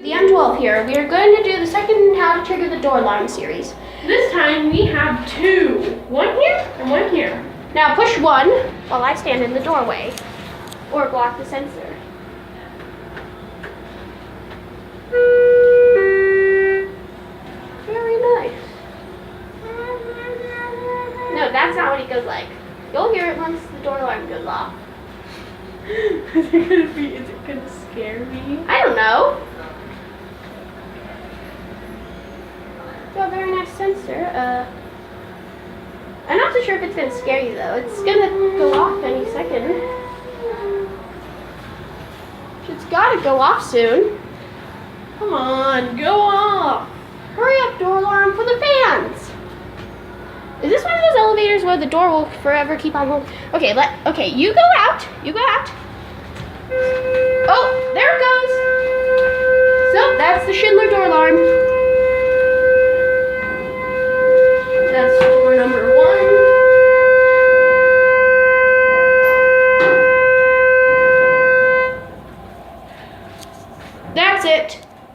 The M12 here. We are going to do the second How to Trigger the Door Alarm series. This time we have two. One here and one here. Now push one while I stand in the doorway or block the sensor. Very nice. No, that's not what it goes like. You'll hear it once the door alarm goes off. Is it gonna scare me? I don't know. It's got a very nice sensor. I'm not so sure if it's gonna scare you though. It's gonna go off any second. It's gotta go off soon. Come on, go off. Hurry up, door alarm, for the fans. Is this one of those elevators where the door will forever keep on moving? Okay, okay, you go out. You go out. Oh, there it goes.